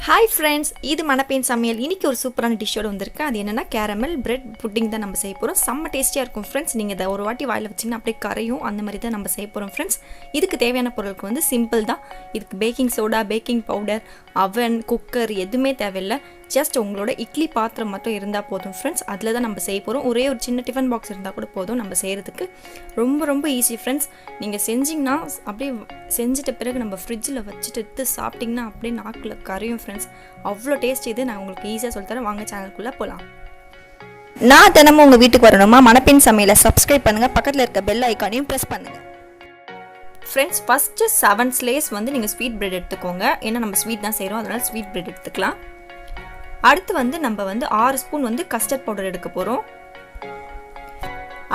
Hi friends, இது மணப்பேன் சமையல். இன்றைக்கி ஒரு சூப்பரான டிஷ்ஷோடு வந்திருக்கு. அது என்னென்னா கேரமல் பிரெட் புட்டிங் தான் நம்ம செய்ய போகிறோம். செம்ம டேஸ்டியாக இருக்கும் ஃப்ரெண்ட்ஸ். நீங்கள் இதை ஒரு வாட்டி வாயில் வச்சிங்கன்னா அப்படியே கரையும். அந்த மாதிரி தான் நம்ம செய்ய போகிறோம் ஃப்ரெண்ட்ஸ். இதுக்கு தேவையான பொருளுக்கு வந்து சிம்பிள் தான். இதுக்கு பேக்கிங் சோடா, பேக்கிங் பவுடர், அவன், குக்கர் எதுவுமே தேவையில்லை. ஜஸ்ட் உங்களோட இட்லி பாத்திரம் மட்டும் இருந்தால் போதும் ஃப்ரெண்ட்ஸ். அதில் தான் நம்ம செய்ய போகிறோம். ஒரே ஒரு சின்ன டிஃபன் பாக்ஸ் இருந்தால் கூட போதும் நம்ம செய்கிறதுக்கு. ரொம்ப ரொம்ப ஈஸி ஃப்ரெண்ட்ஸ். நீங்கள் செஞ்சிங்கன்னா அப்படியே செஞ்சிட்ட பிறகு நம்ம ஃப்ரிட்ஜில் வச்சுட்டு எடுத்து சாப்பிட்டிங்கன்னா அப்படியே நாக்கில் கரையும் ஃப்ரெண்ட்ஸ். அவ்வளோ டேஸ்ட் இது. நான் உங்களுக்கு ஈஸியாக சொல்லித்தரேன். வாங்க சேனலுக்குள்ளே போகலாம். நான் தினமும் உங்கள் வீட்டுக்கு வரணுமா? மணப்பெண் சமையலை சப்ஸ்கிரைப் பண்ணுங்கள். பக்கத்தில் இருக்க பெல் ஐக்கானையும் ப்ரெஸ் பண்ணுங்கள் ஃப்ரெண்ட்ஸ். ஃபஸ்ட்டு 7 ஸ்லேஸ் வந்து நீங்கள் ஸ்வீட் பிரெட் எடுத்துக்கோங்க. ஏன்னா நம்ம ஸ்வீட் தான் செய்கிறோம், அதனால் ஸ்வீட் பிரெட் எடுத்துக்கலாம். அடுத்து வந்து நம்ம வந்து 6 ஸ்பூன் வந்து கஸ்டர்ட் பவுடர் எடுக்க போகிறோம்.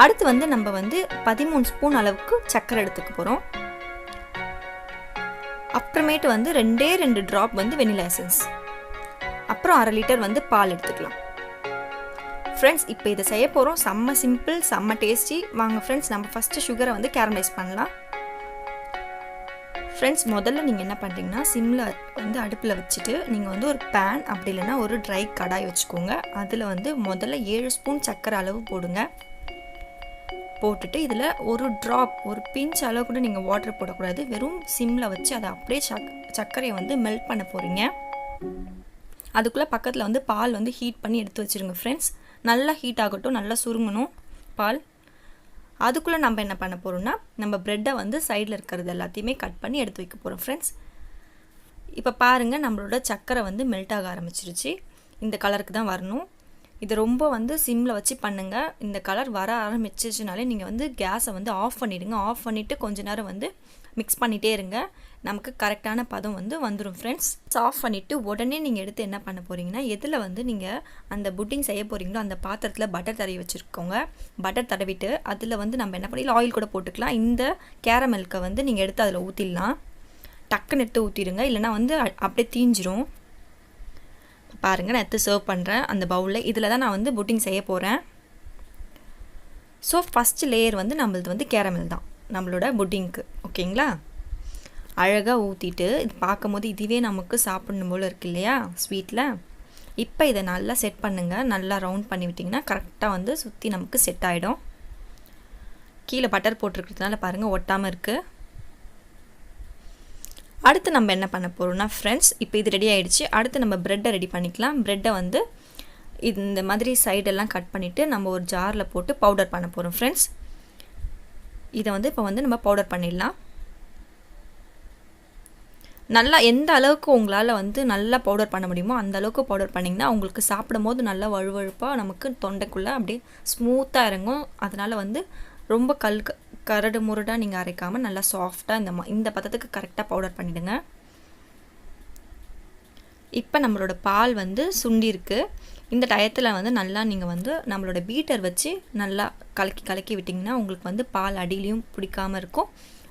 அடுத்து வந்து நம்ம வந்து 13 ஸ்பூன் அளவுக்கு சர்க்கரை எடுத்துக்க போகிறோம். அப்புறமேட்டு வந்து 2 ட்ராப் வந்து வெனிலா எசன்ஸ், அப்புறம் 1/2 லிட்டர் வந்து பால் எடுத்துக்கலாம் ஃப்ரெண்ட்ஸ். இப்போ இதை செய்ய போகிறோம். செம்ம சிம்பிள், செம்ம டேஸ்டி. வாங்க ஃப்ரெண்ட்ஸ், நம்ம ஃபஸ்ட்டு சுகரை வந்து கேரமலைஸ் பண்ணலாம் ஃப்ரெண்ட்ஸ். முதல்ல நீங்கள் என்ன பண்ணுறீங்கன்னா, சிம்மில் வந்து அடுப்பில் வச்சுட்டு நீங்கள் வந்து ஒரு பேன் அப்படி இல்லைன்னா ஒரு ட்ரை கடாய் வச்சுக்கோங்க. அதில் வந்து முதல்ல 7 ஸ்பூன் சர்க்கரை அளவு போடுங்க. போட்டுட்டு இதில் ஒரு ட்ராப், ஒரு பிஞ்ச் அளவு கூட நீங்கள் வாட்டர் போடக்கூடாது. வெறும் சிம்மில் வச்சு அதை அப்படியே சர்க்கரையை வந்து மெல்ட் பண்ண போகிறீங்க. அதுக்குள்ளே பக்கத்தில் வந்து பால் வந்து ஹீட் பண்ணி எடுத்து வச்சுருங்க ஃப்ரெண்ட்ஸ். நல்லா ஹீட் ஆகட்டும், நல்லா சுருங்கணும் பால். அதுக்குள்ளே நம்ம என்ன பண்ண போகிறோம்னா, நம்ம ப்ரெட்டை வந்து சைடில் இருக்கிறது எல்லாத்தையுமே கட் பண்ணி எடுத்து வைக்க போகிறோம் ஃப்ரெண்ட்ஸ். இப்போ பாருங்கள், நம்மளோட சர்க்கரை வந்து மெல்ட் ஆக ஆரம்பிச்சிருச்சு. இந்த கலருக்கு தான் வரணும். இதை ரொம்ப வந்து சிம்மில் வச்சு பண்ணுங்கள். இந்த கலர் வர ஆரம்பிச்சிச்சுனாலே நீங்கள் வந்து கேஸை வந்து ஆஃப் பண்ணிவிடுங்க. ஆஃப் பண்ணிவிட்டு கொஞ்ச நேரம் வந்து மிக்ஸ் பண்ணிகிட்டே இருங்க. நமக்கு கரெக்டான பதம் வந்து வந்துடும் ஃப்ரெண்ட்ஸ். ஆஃப் பண்ணிவிட்டு உடனே நீங்கள் எடுத்து என்ன பண்ண போகிறீங்கன்னா, எதில் வந்து நீங்கள் அந்த புட்டிங் செய்ய போகிறீங்களோ அந்த பாத்திரத்தில் பட்டர் தடவி வச்சுருக்கோங்க. பட்டர் தடவிட்டு அதில் வந்து நம்ம என்ன பண்ணி ஆயில் கூட போட்டுக்கலாம். இந்த கேரமெல்கை வந்து நீங்கள் எடுத்து அதில் ஊற்றிடலாம். டக்குன்னு எடுத்து ஊற்றிடுங்க, இல்லைனா வந்து அப்படியே தீஞ்சிரும். பாருங்கள், நான் எடுத்து சர்வ் பண்ணுறேன் அந்த பவுலில். இதில் தான் நான் வந்து புட்டிங் செய்ய போகிறேன். ஸோ ஃபஸ்ட்டு லேயர் வந்து நம்மளது வந்து கேரமல் தான் நம்மளோட புட்டிங்க்கு. ஓகேங்களா? அழகாக ஊற்றிட்டு இது பார்க்கும் போது இதுவே நமக்கு சாப்பிடணும் போல் இருக்கு இல்லையா ஸ்வீட்டில். இப்போ இதை நல்லா செட் பண்ணுங்கள். நல்லா ரவுண்ட் பண்ணி விட்டிங்கன்னா கரெக்டாக வந்து சுற்றி நமக்கு செட் ஆகிடும். கீழே பட்டர் போட்டிருக்கிறதுனால பாருங்கள் ஒட்டாமல் இருக்குது. அடுத்து நம்ம என்ன பண்ண போகிறோம்னா ஃப்ரெண்ட்ஸ், இப்போ இது ரெடி ஆகிடுச்சு. அடுத்து நம்ம ப்ரெட்டை ரெடி பண்ணிக்கலாம். ப்ரெட்டை வந்து இந்த மாதிரி சைடெல்லாம் கட் பண்ணிவிட்டு நம்ம ஒரு ஜாரில் போட்டு பவுடர் பண்ண போகிறோம் ஃப்ரெண்ட்ஸ். இதை வந்து இப்போ வந்து நம்ம பவுடர் பண்ணிடலாம். நல்லா எந்த அளவுக்கு உங்களால் வந்து நல்லா பவுடர் பண்ண முடியுமோ அந்த அளவுக்கு பவுடர் பண்ணிங்கன்னா உங்களுக்கு சாப்பிடும் போது நல்லா வழுவழுப்பாக நமக்கு தொண்டைக்குள்ளே அப்படியே ஸ்மூத்தாக இறங்கும். அதனால் வந்து ரொம்ப கரடு முரடாக நீங்கள் அரைக்காமல் நல்லா சாஃப்டாக இந்த பதத்துக்கு கரெக்டாக பவுடர் பண்ணிவிடுங்க. இப்போ நம்மளோட பால் வந்து சுண்டிருக்கு. இந்த டயத்தில் வந்து நல்லா நீங்கள் வந்து நம்மளோட பீட்டர் வச்சு நல்லா கலக்கி விட்டிங்கன்னா உங்களுக்கு வந்து பால் அடியிலையும் பிடிக்காமல் இருக்கும்.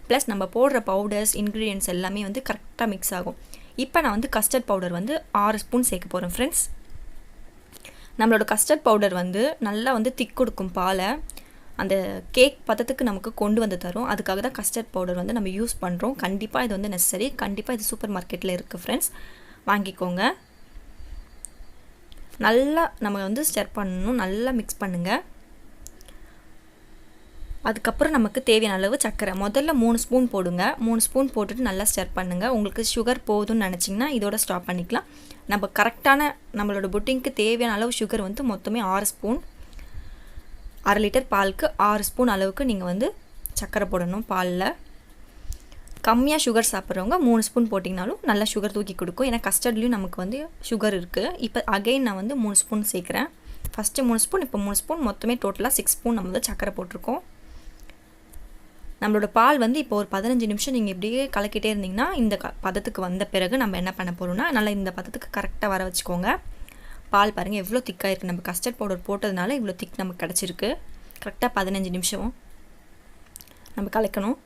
ப்ளஸ் நம்ம போடுற பவுடர்ஸ் இன்க்ரீடியன்ட்ஸ் எல்லாமே வந்து கரெக்டாக மிக்ஸ் ஆகும். இப்போ நான் வந்து கஸ்டர்ட் பவுடர் வந்து 6 ஸ்பூன் சேர்க்க போகிறேன் ஃப்ரெண்ட்ஸ். நம்மளோட கஸ்டர்ட் பவுடர் வந்து நல்லா வந்து திக் கொடுக்கும் பாலை. அந்த கேக் பதத்துக்கு நமக்கு கொண்டு வந்து தரும். அதுக்காக தான் கஸ்டர்ட் பவுடர் வந்து நம்ம யூஸ் பண்ணுறோம். கண்டிப்பாக இது வந்து நெசசரி. கண்டிப்பாக இது சூப்பர் மார்க்கெட்டில் இருக்குது ஃப்ரெண்ட்ஸ், வாங்கிக்கோங்க. நல்லா நம்ம வந்து ஸ்டர் பண்ணணும், நல்லா மிக்ஸ் பண்ணுங்கள். அதுக்கப்புறம் நமக்கு தேவையான அளவு சர்க்கரை முதல்ல 3 ஸ்பூன் போடுங்க. 3 ஸ்பூன் போட்டுட்டு நல்லா ஸ்டர் பண்ணுங்கள். உங்களுக்கு சுகர் போதும்னு நினச்சிங்கன்னா இதோட ஸ்டாப் பண்ணிக்கலாம். நம்ம கரெக்டான நம்மளோட புட்டிங்க்கு தேவையான அளவு சுகர் வந்து மொத்தமே 6 ஸ்பூன். 1/2 லிட்டர் பாலுக்கு 6 ஸ்பூன் அளவுக்கு நீங்கள் வந்து சர்க்கரை போடணும் பாலில். கம்மியாக சுகர் சாப்பிட்றவங்க 3 ஸ்பூன் போட்டிங்கனாலும் நல்லா சுகர் தூக்கி கொடுக்கும். ஏன்னா கஸ்டர்ட்லேயும் நமக்கு வந்து சுகர் இருக்குது. இப்போ அகைன் நான் வந்து 3 ஸ்பூன் சேர்க்குறேன். ஃபஸ்ட்டு 3 ஸ்பூன், இப்போ 3 ஸ்பூன், மொத்தமே டோட்டலாக 6 ஸ்பூன் நம்ம வந்து சர்க்கரை போட்டிருக்கோம். நம்மளோட பால் வந்து இப்போ ஒரு 15 நிமிஷம் நீங்கள் இப்படியே கலக்கிட்டே இருந்தீங்கன்னா இந்த பதத்துக்கு வந்த பிறகு நம்ம என்ன பண்ண போகிறோம்னா, நல்லா இந்த பதத்துக்கு கரெக்டாக வர வச்சுக்கோங்க. பால் பாருங்கள் எவ்வளோ திக்காக இருக்குது. நம்ம கஸ்டர்ட் பவுடர் போட்டதுனால இவ்வளோ திக் நமக்கு கிடச்சிருக்கு. கரெக்டாக 15 நிமிஷம் நம்ம கலக்கணும்.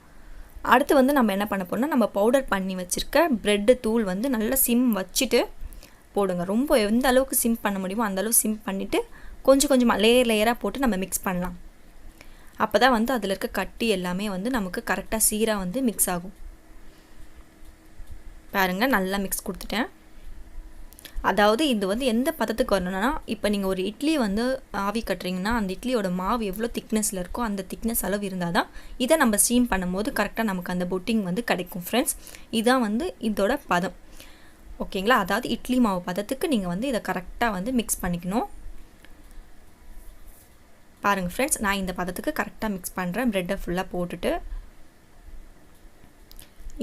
அடுத்து வந்து நம்ம என்ன பண்ண போகிறோம்னா, நம்ம பவுடர் பண்ணி வச்சுருக்க ப்ரெட்டு தூள் வந்து நல்லா சிம் வச்சுட்டு போடுங்க. ரொம்ப எந்த அளவுக்கு சிம் பண்ண முடியுமோ அந்த அளவுக்கு சிம் பண்ணிவிட்டு கொஞ்சம் கொஞ்சமாக லேயராக போட்டு நம்ம மிக்ஸ் பண்ணலாம். அப்போ தான் வந்து அதில் இருக்க கட்டி எல்லாமே வந்து நமக்கு கரெக்டாக சீராக வந்து மிக்ஸ் ஆகும். பாருங்கள், நல்லா மிக்ஸ் கொடுத்துட்டேன். அதாவது இது வந்து எந்த பதத்துக்கு வரணும்னா, இப்போ நீங்கள் ஒரு இட்லி வந்து ஆவி கட்டுறீங்கன்னா அந்த இட்லியோட மாவு எவ்வளோ திக்னஸில் இருக்கோ அந்த திக்னஸ் அளவு இருந்தால் தான் இதை நம்ம ஸ்டீம் பண்ணும்போது கரெக்டாக நமக்கு அந்த புட்டிங் வந்து கிடைக்கும் ஃப்ரெண்ட்ஸ். இதான் வந்து இதோட பதம், ஓகேங்களா? அதாவது இட்லி மாவு பதத்துக்கு நீங்கள் வந்து இதை கரெக்டாக வந்து மிக்ஸ் பண்ணிக்கணும். பாருங்கள் ஃப்ரெண்ட்ஸ், நான் இந்த பதத்துக்கு கரெக்டாக மிக்ஸ் பண்ணுறேன். ப்ரெட்டை ஃபுல்லாக போட்டுட்டு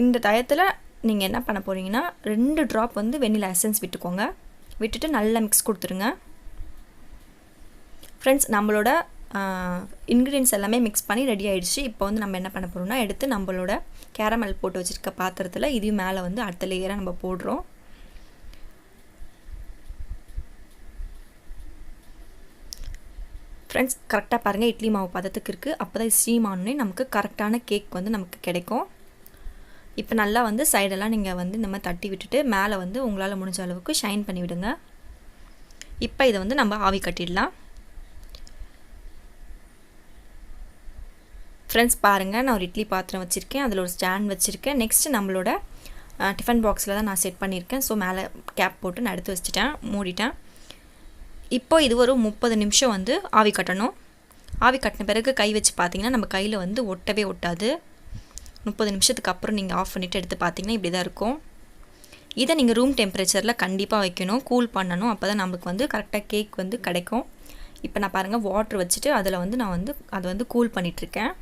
இந்த டயத்தில் நீங்கள் என்ன பண்ண போகிறீங்கன்னா 2 ட்ராப் வந்து வெண்ணிலா எசன்ஸ் விட்டுக்கோங்க. விட்டுட்டு நல்லா மிக்ஸ் கொடுத்துருங்க ஃப்ரெண்ட்ஸ். நம்மளோட இன்க்ரீடியன்ஸ் எல்லாமே மிக்ஸ் பண்ணி ரெடி ஆகிடுச்சு. இப்போ வந்து நம்ம என்ன பண்ண போகிறோம்னா, எடுத்து நம்மளோட கேரமல் போட்டு வச்சுருக்க பாத்திரத்தில் இதையும் மேலே வந்து அடுத்த லேயராக நம்ம போடுறோம். ஃப்ரெண்ட்ஸ், கரெக்டாக பாருங்கள், இட்லி மாவு பதத்துக்கு இருக்குது. அப்போ தான் ஸ்டீம் ஆனோடனே நமக்கு கரெக்டான கேக் வந்து நமக்கு கிடைக்கும். இப்போ நல்லா வந்து சைடெல்லாம் நீங்கள் வந்து இந்த மாதிரி தட்டி விட்டுட்டு மேலே வந்து உங்களால் முடிஞ்ச அளவுக்கு ஷைன் பண்ணி விடுங்க. இப்போ இதை வந்து நம்ம ஆவி கட்டிடலாம். ஃப்ரெண்ட்ஸ் பாருங்கள், நான் ஒரு இட்லி பாத்திரம் வச்சுருக்கேன், அதில் ஒரு ஸ்டாண்ட் வச்சுருக்கேன். நெக்ஸ்ட்டு நம்மளோட டிஃபன் பாக்ஸில் தான் நான் செட் பண்ணியிருக்கேன். ஸோ மேலே கேப் போட்டு நான் எடுத்து வச்சுட்டேன், மூடிட்டேன். இப்போ இது ஒரு 30 நிமிஷம் வந்து ஆவி கட்டணும். ஆவி கட்டின பிறகு கை வச்சு பார்த்தீங்கன்னா நம்ம கையில் வந்து ஒட்டவே ஒட்டாது. 30 நிமிஷத்துக்கு அப்புறம் நீங்கள் ஆஃப் பண்ணிவிட்டு எடுத்து பார்த்தீங்கன்னா இப்படி தான் இருக்கும். இதை நீங்கள் ரூம் டெம்பரேச்சரில் கண்டிப்பாக வைக்கணும், கூல் பண்ணணும். அப்போ தான் நம்மளுக்கு வந்து கரெக்டாக கேக் வந்து கிடைக்கும். இப்போ நான் பாருங்கள் வாட்ரு வச்சுட்டு அதில் வந்து நான் வந்து அதை வந்து கூல் பண்ணிகிட்ருக்கேன்.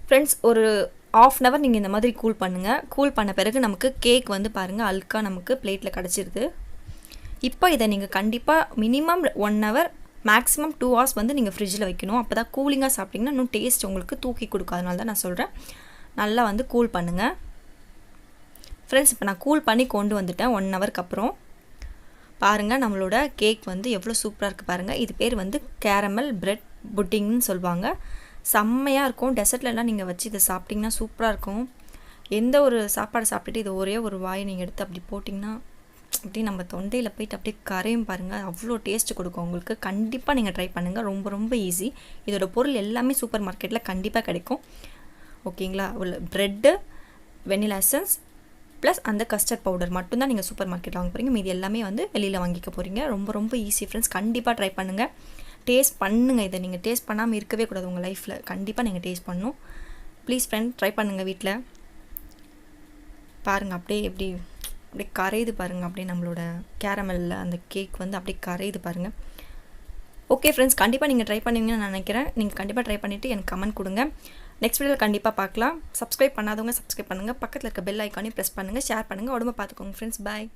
ஃப்ரெண்ட்ஸ், ஒரு ½ அன் ஹவர் நீங்கள் இந்த மாதிரி கூல் பண்ணுங்கள். கூல் பண்ண பிறகு நமக்கு கேக் வந்து பாருங்கள் அல்கா நமக்கு பிளேட்டில் கிடச்சிருது. இப்போ இதை நீங்கள் கண்டிப்பாக மினிமம் 1 ஹவர் மேக்ஸிமம் 2 ஹவர்ஸ் வந்து நீங்கள் ஃப்ரிட்ஜில் வைக்கணும். அப்போ தான் கூலிங்காக சாப்பிட்டிங்கன்னா இன்னும் டேஸ்ட் உங்களுக்கு தூக்கி கொடுக்கும். அதனால தான் நான் சொல்கிறேன், நல்லா வந்து கூல் பண்ணுங்கள் ஃப்ரெண்ட்ஸ். இப்போ நான் கூல் பண்ணி கொண்டு வந்துட்டேன் 1 ஹவருக்கு அப்புறம். பாருங்கள் நம்மளோட கேக் வந்து எவ்வளோ சூப்பராக இருக்குது பாருங்கள். இது பேர் வந்து கேரமல் பிரெட் புட்டிங்னு சொல்லுவாங்க. செம்மையாக இருக்கும். டெசர்ட்லலாம் நீங்கள் வச்சு இதை சாப்பிட்டிங்கன்னா சூப்பராக இருக்கும். எந்த ஒரு சாப்பாடு சாப்பிட்டுட்டு இது ஒரே ஒரு வாயை நீங்கள் எடுத்து அப்படி போட்டிங்கன்னா அப்படியே நம்ம தொண்டையில் போயிட்டு அப்படியே கரையும் பாருங்கள். அவ்வளோ டேஸ்ட்டு கொடுக்கும் உங்களுக்கு. கண்டிப்பாக நீங்கள் ட்ரை பண்ணுங்கள், ரொம்ப ரொம்ப ஈஸி. இதோட பொருள் எல்லாமே சூப்பர் மார்க்கெட்டில் கண்டிப்பாக கிடைக்கும், ஓகேங்களா? உள்ள ப்ரெட்டு, வெண்ணிலா எசன்ஸ் ப்ளஸ் அந்த கஸ்டர்ட் பவுடர் மட்டும்தான் நீங்கள் சூப்பர் மார்க்கெட்டில் வாங்க போகிறீங்க. மீதி எல்லாமே வந்து வெளியில் வாங்கிக்க போகிறீங்க. ரொம்ப ரொம்ப ஈஸி ஃப்ரெண்ட்ஸ், கண்டிப்பாக ட்ரை பண்ணுங்கள், டேஸ்ட் பண்ணுங்கள். இதை நீங்கள் டேஸ்ட் பண்ணாமல் இருக்கவே கூடாது உங்கள் லைஃப்பில். கண்டிப்பாக நீங்கள் டேஸ்ட் பண்ணணும். ப்ளீஸ் ஃப்ரெண்ட், ட்ரை பண்ணுங்கள் வீட்டில். பாருங்கள் அப்படியே அப்படியே கரையுது பாருங்கள். அப்படியே நம்மளோட கேரமலில் அந்த கேக் வந்து அப்படியே கரையுது பாருங்கள். ஓகே ஃப்ரெண்ட்ஸ், கண்டிப்பாக நீங்கள் ட்ரை பண்ணுவீங்கன்னு நான் நினைக்கிறேன். நீங்கள் கண்டிப்பாக ட்ரை பண்ணிவிட்டு எனக்கு கமெண்ட் கொடுங்க. நெக்ஸ்ட் வீடியோவில் கண்டிப்பாக பார்க்கலாம். சப்ஸ்கிரைப் பண்ணாதவங்க சப்ஸ்கிரைப் பண்ணுங்கள். பக்கத்தில் இருக்க பெல் ஐக்கானையும் ப்ரெஸ் பண்ணுங்கள், ஷேர் பண்ணுங்கள். உடம்பை பார்த்துக்கோங்க ஃப்ரெண்ட்ஸ். பாய்.